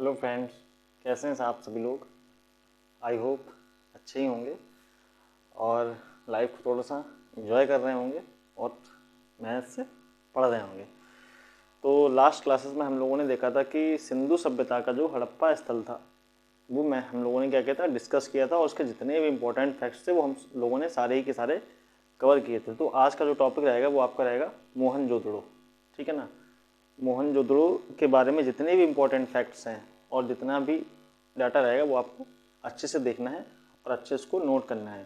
Hello friends, कैसे हैं आप सभी लोग। आई होप अच्छे ही होंगे और लाइफ को थोड़ा सा एंजॉय कर रहे होंगे और मेहनत से पढ़ रहे होंगे। तो लास्ट क्लासेस में हम लोगों ने देखा था कि सिंधु सभ्यता का जो हड़प्पा स्थल था वो हम लोगों ने क्या किया था, डिस्कस किया था और उसके जितने भी इम्पोर्टेंट फैक्ट्स थे वो हम लोगों ने सारे ही के सारे कवर किए थे। तो आज का जो टॉपिक रहेगा वो आपका रहेगा मोहनजोदड़ो। ठीक है ना। मोहनजोदड़ो के बारे में जितने भी इम्पोर्टेंट फैक्ट्स हैं और जितना भी डाटा रहेगा वो आपको अच्छे से देखना है और अच्छे से उसको नोट करना है।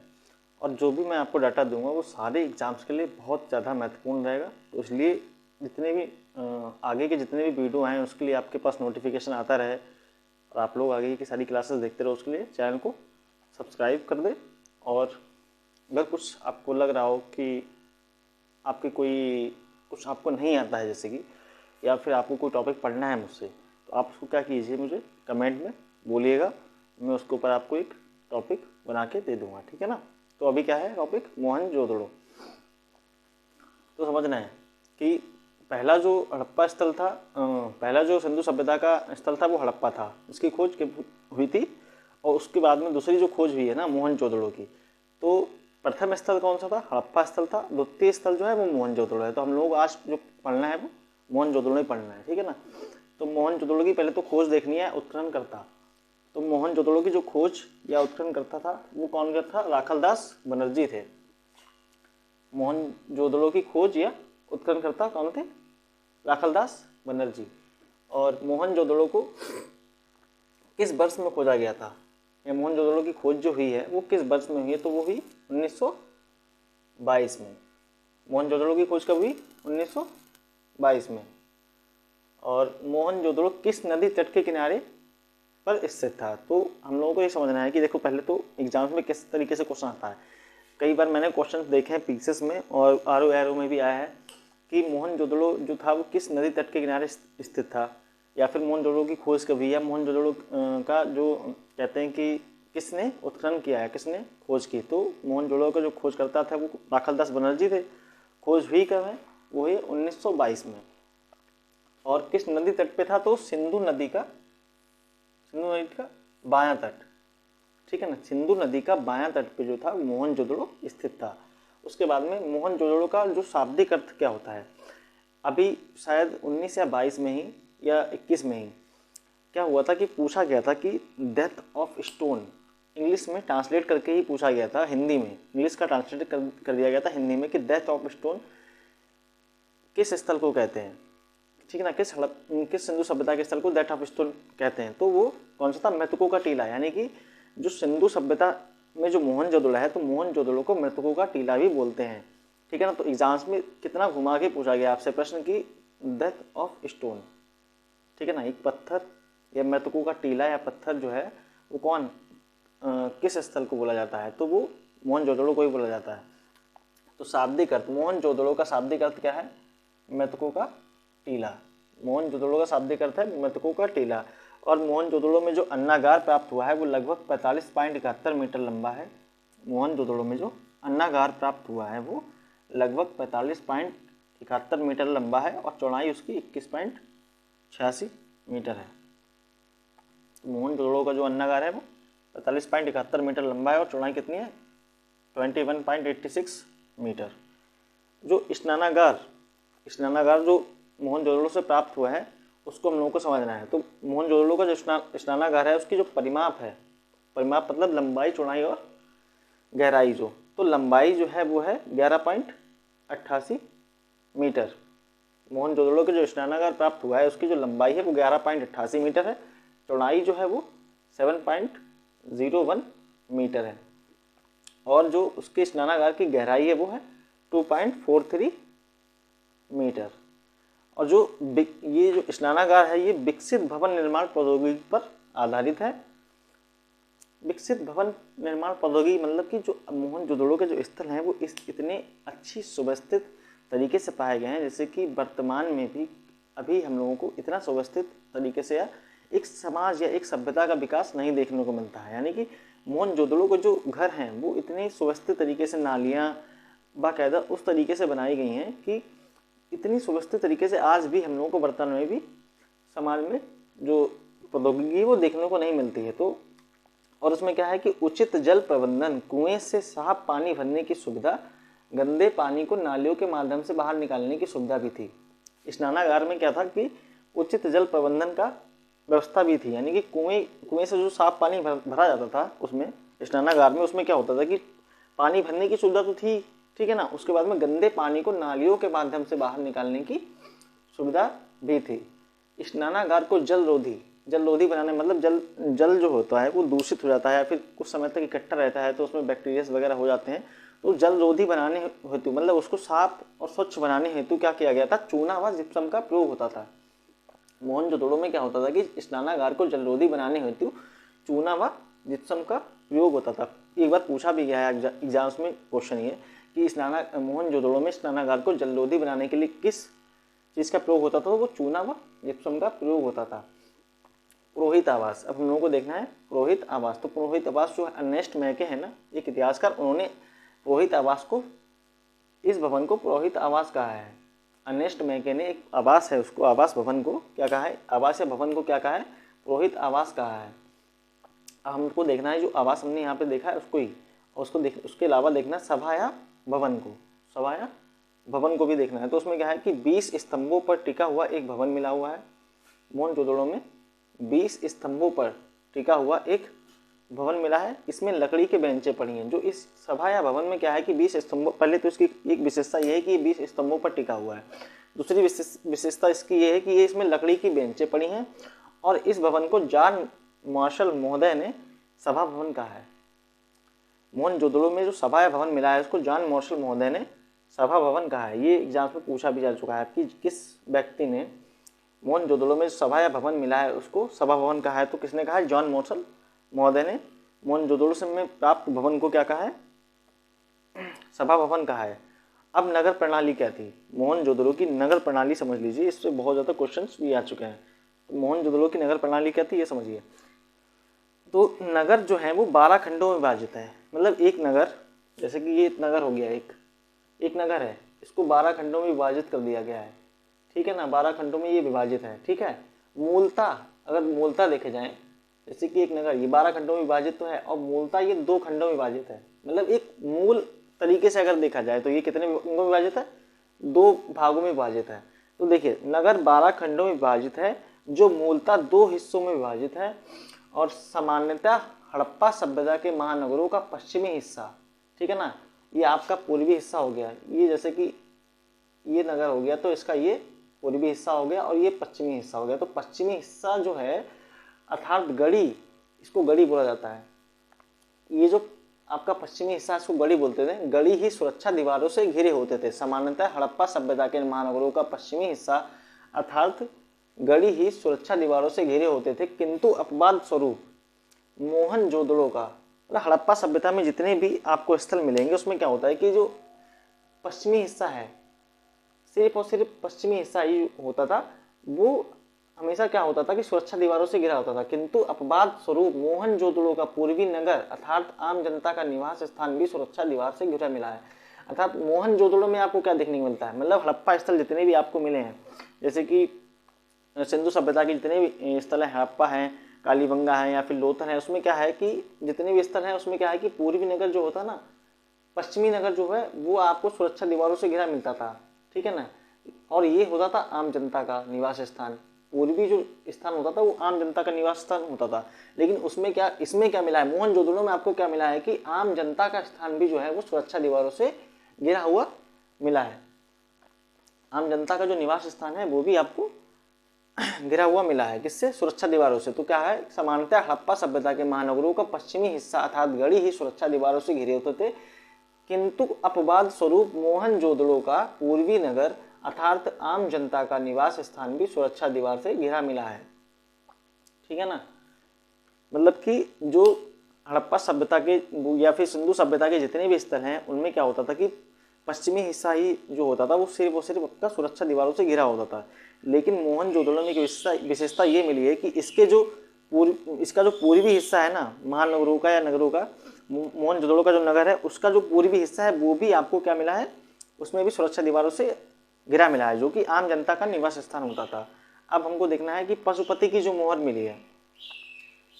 और जो भी मैं आपको डाटा दूंगा वो सारे एग्जाम्स के लिए बहुत ज़्यादा महत्वपूर्ण रहेगा। तो इसलिए जितने भी आगे के जितने भी वीडियो आए उसके लिए आपके पास नोटिफिकेशन आता रहे और आप लोग आगे की सारी क्लासेस देखते रहो, उसके लिए चैनल को सब्सक्राइब कर दे। और अगर कुछ आपको लग रहा हो कि आपकी कोई कुछ आपको नहीं आता है, जैसे कि या फिर आपको कोई टॉपिक पढ़ना है मुझसे, तो आप उसको क्या कीजिए, मुझे कमेंट में बोलिएगा, मैं उसके ऊपर आपको एक टॉपिक बना के दे दूंगा। ठीक है ना। तो अभी क्या है टॉपिक, मोहनजोदड़ो। तो समझना है कि पहला जो हड़प्पा स्थल था, पहला जो सिंधु सभ्यता का स्थल था वो हड़प्पा था, इसकी खोज हुई थी। और उसके बाद में दूसरी जो खोज हुई है ना मोहनजोदड़ो की, तो प्रथम स्थल कौन सा था, हड़प्पा स्थल था। द्वितीय स्थल जो है वो मोहनजोदड़ो है। तो हम लोग आज जो पढ़ना है वो मोहनजोदड़ो ही पढ़ना है। ठीक है ना। तो मोहनजोदड़ो की पहले तो खोज देखनी है, उत्खननकर्ता। तो मोहनजोदड़ो की जो खोज या उत्खननकर्ता था वो कौन का था, राखालदास बनर्जी थे। मोहनजोदड़ो की खोज या उत्खननकर्ता कौन थे, राखालदास बनर्जी। और मोहनजोदड़ो को किस वर्ष में खोजा गया था, या मोहनजोदड़ो की खोज जो हुई है वो किस वर्ष में हुई है, तो वो हुई 1922 में। मोहनजोदड़ो की खोज कब हुई, 1922 में। और मोहनजोदड़ो किस नदी तट के किनारे पर स्थित था। तो हम लोगों को ये समझना है कि देखो, पहले तो एग्जाम्स में किस तरीके से क्वेश्चन आता है। कई बार मैंने क्वेश्चन देखे हैं पीसीएस में और आरओ एरो में भी आया है कि मोहनजोदड़ो जो था वो किस नदी तट के किनारे स्थित था, या फिर मोहनजोदड़ो की खोज कभी, या मोहनजोदड़ो का जो कहते हैं कि किसने उत्खनन किया है, किसने खोज की। तो मोहनजोदड़ो का जो खोज करता था वो राखालदास बनर्जी थे। खोज हुई कब है, वो हुई 1922 में। और किस नदी तट पे था, तो सिंधु नदी का बायां तट। ठीक है ना। सिंधु नदी का बायां तट पे जो था मोहनजोदड़ो स्थित था। उसके बाद में मोहनजोदड़ो का जो शाब्दिक अर्थ क्या होता है, अभी शायद 19 या 22 में ही या 21 में ही क्या हुआ था कि पूछा गया था कि डेथ ऑफ स्टोन, इंग्लिश में ट्रांसलेट करके ही पूछा गया था, हिंदी में इंग्लिश का ट्रांसलेट कर दिया गया था हिंदी में कि डेथ ऑफ स्टोन किस स्थल को कहते हैं। ठीक है ना। किस सिंधु सभ्यता के स्थल को डेथ ऑफ स्टोन कहते हैं, तो वो कौन सा था, मृतकों का टीला। यानी कि जो सिंधु सभ्यता में जो मोहनजोदड़ो है, तो मोहनजोदड़ो को मृतकों का टीला भी बोलते हैं। ठीक है ना। तो एग्जाम्स में कितना घुमा के पूछा गया आपसे प्रश्न की डेथ ऑफ स्टोन। ठीक है ना। एक पत्थर या मृतकों का टीला या पत्थर जो है वो कौन किस स्थल को बोला जाता है, तो वो मोहनजोदड़ो को ही बोला जाता है। तो शाब्दिक अर्थ, मोहनजोदड़ो का शाब्दिक अर्थ क्या है, मृतकों का टीला। मोहनजोदड़ो का शाब्दिक अर्थ है मृतकों का टीला। और मोहनजोदड़ो में जो अन्नागार प्राप्त हुआ है वो लगभग 45.71 मीटर लंबा है। मोहनजोदड़ो में जो अन्नागार प्राप्त हुआ है वो लगभग 45.71 मीटर लंबा है और चौड़ाई उसकी 21.86 मीटर है। तो मोहनजोदड़ो का जो अन्नागार है वो 45.71 मीटर लंबा है और चौड़ाई कितनी है, 21.86 मीटर। जो स्नानागार जो मोहनजोदड़ो से प्राप्त हुआ है उसको हम लोगों को समझना है। तो मोहनजोदड़ो का जो स्नानागार है उसकी जो परिमाप है, परिमाप मतलब लंबाई, चौड़ाई और गहराई, जो तो लंबाई जो है वो है 11.88 मीटर। मोहनजोदड़ो के जो स्नानागार प्राप्त हुआ है उसकी जो लंबाई है वो 11.88 मीटर है, चौड़ाई जो है वो 7.01 मीटर है, और जो उसके स्नानागार की गहराई है वो है 2.43 मीटर। और जो ये जो स्नानागार है ये विकसित भवन निर्माण प्रौद्योगिकी पर आधारित है। विकसित भवन निर्माण प्रौद्योगिकी मतलब कि जो मोहनजोदड़ो के जो स्थल हैं वो इतने अच्छी सुव्यवस्थित तरीके से पाए गए हैं, जैसे कि वर्तमान में भी अभी हम लोगों को इतना सुव्यवस्थित तरीके से या एक समाज या एक सभ्यता का विकास नहीं देखने को मिलता है। यानी कि मोहनजोदड़ो के जो घर हैं वो इतने सुव्यवस्थित तरीके से, नालियाँ बाकायदा उस तरीके से बनाई गई हैं कि इतनी सुव्यवस्थित तरीके से आज भी हम लोगों को वर्तमान में भी समाज में जो प्रौद्योगिकी वो देखने को नहीं मिलती है। तो और उसमें क्या है कि उचित जल प्रबंधन, कुएं से साफ पानी भरने की सुविधा, गंदे पानी को नालियों के माध्यम से बाहर निकालने की सुविधा भी थी। स्नानागार में क्या था कि उचित जल प्रबंधन का व्यवस्था भी थी, यानी कि कुएं से जो साफ पानी भरा जाता था उसमें स्नानागार में, उसमें क्या होता था कि पानी भरने की सुविधा तो थी, ठीक है ना, उसके बाद में गंदे पानी को नालियों के माध्यम से बाहर निकालने की सुविधा भी थी। स्नानागार को जलरोधी बनाने, मतलब जल जो होता है वो दूषित हो जाता है या फिर कुछ समय तक इकट्ठा रहता है तो उसमें बैक्टीरिया वगैरह हो जाते हैं। तो जलरोधी बनाने हेतु, मतलब उसको साफ और स्वच्छ बनाने हेतु क्या किया गया था, चूना व जिप्सम का प्रयोग होता था। मोहनजोदड़ो में क्या होता था कि स्नानागार को जलरोधी बनाने हेतु चूना व जिप्सम का प्रयोग होता था। एक बार पूछा भी गया है एग्जाम्स में क्वेश्चन ये कि मोहनजोदड़ो में स्नानागार को जलरोधी बनाने के लिए किस चीज़ का प्रयोग होता था, तो वो चूना व जिप्सम का प्रयोग होता था। पुरोहित आवास, अब हम लोगों को देखना है पुरोहित आवास। तो पुरोहित आवास जो अर्नेस्ट मैके है ना, एक इतिहासकार, उन्होंने पुरोहित आवास को, इस भवन को पुरोहित आवास कहा है। अर्नेस्ट मैके ने एक आवास है उसको, आवास भवन को क्या कहा है, आवास या भवन को क्या कहा है, पुरोहित आवास कहा है। अब हमको देखना है जो आवास हमने यहाँ पे देखा है उसको ही, और उसके अलावा देखना सभा या भवन को, सभा या भवन को भी देखना है। तो उसमें क्या है कि 20 स्तंभों पर टिका हुआ एक भवन मिला हुआ है। मोहनजोदड़ो में 20 स्तंभों पर टिका हुआ एक भवन मिला है, इसमें लकड़ी के बेंचें पड़ी हैं। जो इस सभा या भवन में क्या है कि 20 स्तंभों, पहले तो इसकी एक विशेषता यह है कि ये 20 स्तंभों पर टिका हुआ है। दूसरी विशेषता इसकी ये है कि ये इसमें लकड़ी की बेंचें पड़ी हैं, और इस भवन को जॉन मार्शल महोदय ने सभा भवन कहा है। मोहनजोदड़ो में जो सभा या भवन मिला है उसको जॉन मार्शल महोदय ने सभा भवन कहा है। ये एग्जाम में पूछा भी जा चुका है कि किस व्यक्ति ने मोहनजोदड़ो में सभा या भवन मिला है उसको सभा भवन कहा है, तो किसने कहा है, जॉन मार्शल महोदय ने मोहनजोदड़ो से में प्राप्त भवन को क्या कहा है, सभा भवन कहा है। अब नगर प्रणाली क्या थी, मोहनजोदड़ो की नगर प्रणाली समझ लीजिए, इससे बहुत ज़्यादा क्वेश्चंस भी आ चुके हैं। तो मोहनजोदड़ो की नगर प्रणाली क्या थी ये समझिए। तो नगर जो है वो 12 खंडों में विभाजित है, मतलब एक नगर, जैसे कि ये नगर हो गया, एक नगर है, इसको 12 खंडों में विभाजित कर दिया गया है, ठीक है ना, 12 खंडों में ये विभाजित है, ठीक है। मूलतः अगर मूलतः देखे जाए, जैसे कि एक नगर ये 12 खंडों में विभाजित तो है, और मूलतः ये 2 खंडों में विभाजित है, मतलब एक मूल तरीके से अगर देखा जाए तो ये कितने अंगों में विभाजित है, 2 भागों में विभाजित है। तो देखिए नगर 12 खंडों में विभाजित है, जो मूलतः 2 हिस्सों में विभाजित है, और सामान्यतः हड़प्पा सभ्यता के महानगरों का पश्चिमी हिस्सा, ठीक है ना, ये आपका पूर्वी हिस्सा हो गया, ये जैसे कि ये नगर हो गया तो इसका ये पूर्वी हिस्सा हो गया, और ये पश्चिमी हिस्सा हो गया। तो पश्चिमी हिस्सा जो है अर्थात गढ़ी, इसको गढ़ी बोला जाता है। ये जो आपका पश्चिमी हिस्सा इसको गढ़ी बोलते थे, गढ़ी ही सुरक्षा दीवारों से घिरे होते थे। सामान्यतः हड़प्पा सभ्यता के महानगरों का पश्चिमी हिस्सा अर्थात गढ़ी ही सुरक्षा दीवारों से घिरे होते थे, किंतु अपवाद स्वरूप मोहनजोदड़ो का, मतलब हड़प्पा सभ्यता में जितने भी आपको स्थल मिलेंगे उसमें क्या होता है कि जो पश्चिमी हिस्सा है, सिर्फ और सिर्फ पश्चिमी हिस्सा ही होता था, वो हमेशा क्या होता था कि सुरक्षा दीवारों से घिरा होता था, किंतु अपवाद स्वरूप मोहनजोदड़ो का पूर्वी नगर अर्थात आम जनता का निवास स्थान भी सुरक्षा दीवार से घिरा मिला है। अर्थात मोहनजोदड़ो में आपको क्या देखने को मिलता है, मतलब हड़प्पा स्थल जितने भी आपको मिले हैं, जैसे कि सिंधु सभ्यता के जितने भी स्थल हैं, हड़प्पा हैं, कालीबंगा है या फिर लोथल है, उसमें क्या है कि जितने भी स्थल हैं उसमें क्या है कि पूर्वी नगर जो होता ना, पश्चिमी नगर जो है वो आपको सुरक्षा दीवारों से घिरा मिलता था, ठीक है ना, और ये होता था आम जनता का निवास स्थान। पूर्वी जो स्थान होता था वो आम जनता का निवास स्थान होता था, लेकिन उसमें क्या, इसमें क्या मिला है, मोहनजोदड़ो में आपको क्या मिला है कि आम जनता का स्थान भी जो है वो सुरक्षा दीवारों से घिरा हुआ मिला है। आम जनता का जो निवास स्थान है वो भी आपको घिरा हुआ मिला है, किससे, सुरक्षा दीवारों से। तो क्या है, सामान्यतः हड़प्पा सभ्यता के महानगरों का पश्चिमी हिस्सा अर्थात गढ़ी ही सुरक्षा दीवारों से घिरे होते थे, किंतु अपवाद स्वरूप मोहनजोदड़ो का पूर्वी नगर अर्थात आम जनता का निवास स्थान भी सुरक्षा दीवार से घिरा मिला है, ठीक है ना। मतलब कि जो हड़प्पा सभ्यता के या फिर सिंधु सभ्यता के जितने भी स्थल हैं उनमें क्या होता था कि पश्चिमी हिस्सा ही जो होता था वो सिर्फ और सिर्फ आपका सुरक्षा दीवारों से घिरा होता था। लेकिन मोहनजोदड़ो में एक विशेषता ये मिली है कि इसका जो पूर्वी हिस्सा है ना, महानगरों का या नगरों का, मोहनजोदड़ो का जो नगर है उसका जो पूर्वी हिस्सा है वो भी आपको क्या मिला है, उसमें भी सुरक्षा दीवारों से घिरा मिला है, जो कि आम जनता का निवास स्थान होता था। अब हमको देखना है कि पशुपति की जो मोहर मिली है,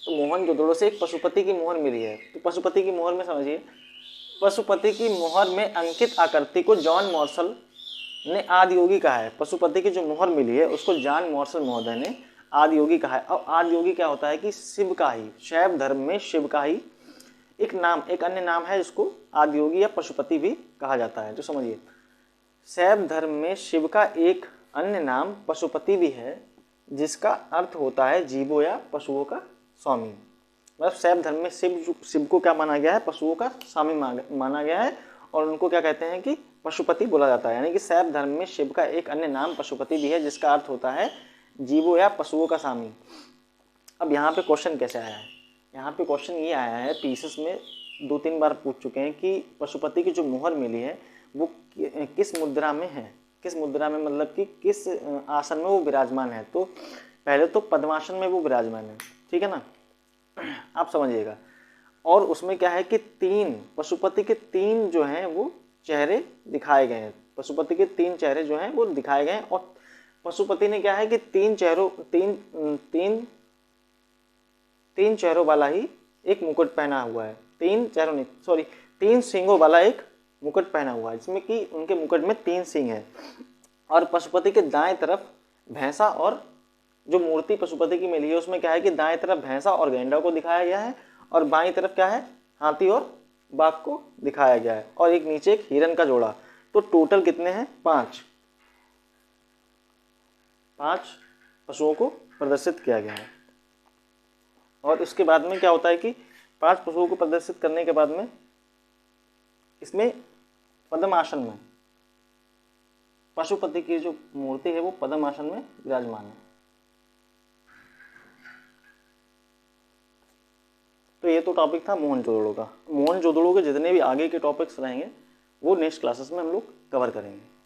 तो मोहनजोदड़ो से एक पशुपति की मोहर मिली है। तो पशुपति की मोहर में समझिए, पशुपति की मोहर में अंकित आकृति को जॉन मॉर्सल ने आदियोगी कहा है। पशुपति की जो मोहर मिली है उसको जॉन मॉर्सल महोदय ने आदियोगी कहा है। अब आदियोगी क्या होता है कि शिव का ही, शैव धर्म में शिव का ही एक नाम, एक अन्य नाम है जिसको आदियोगी या पशुपति भी कहा जाता है। तो समझिए, शैव धर्म में शिव का एक अन्य नाम पशुपति भी है, जिसका अर्थ होता है जीवों या पशुओं का स्वामी। मतलब शैव धर्म में शिव को क्या माना गया है, पशुओं का स्वामी माना गया है, और उनको क्या कहते हैं कि पशुपति बोला जाता है। यानी कि शैव धर्म में शिव का एक अन्य नाम पशुपति भी है, जिसका अर्थ होता है जीवों या पशुओं का स्वामी। अब यहाँ पे क्वेश्चन कैसे आया है, यहाँ पे क्वेश्चन ये आया है, पीसेस में 2-3 बार पूछ चुके हैं कि पशुपति की जो मोहर मिली है वो किस मुद्रा में है, किस मुद्रा में, मतलब कि किस आसन में वो विराजमान है। तो पहले तो पद्मासन में वो विराजमान है, ठीक है ना, आप समझिएगा। और उसमें क्या है कि 3 पशुपति के 3 जो हैं वो चेहरे दिखाए गए हैं। पशुपति के 3 चेहरे जो हैं वो दिखाए गए हैं, और पशुपति ने क्या है कि 3 चेहरों वाला ही एक मुकुट पहना हुआ है। 3 सींगों वाला एक मुकुट पहना हुआ है, जिसमें कि उनके मुकुट में 3 सींग है। और पशुपति के दाएं तरफ भैंसा, और जो मूर्ति पशुपति की मिली है उसमें क्या है कि दाएं तरफ भैंसा और गैंडा को दिखाया गया है, और बाईं तरफ क्या है, हाथी और बाघ को दिखाया गया है, और एक नीचे एक हिरन का जोड़ा। तो टोटल कितने हैं, 5 पशुओं को प्रदर्शित किया गया है। और उसके बाद में क्या होता है कि 5 पशुओं को प्रदर्शित करने के बाद में इसमें पद्मासन में पशुपति की जो मूर्ति है वो पद्मासन में विराजमान है। तो ये तो टॉपिक था मोहनजोदड़ो का। मोहनजोदड़ो के जितने भी आगे के टॉपिक्स रहेंगे वो नेक्स्ट क्लासेस में हम लोग कवर करेंगे।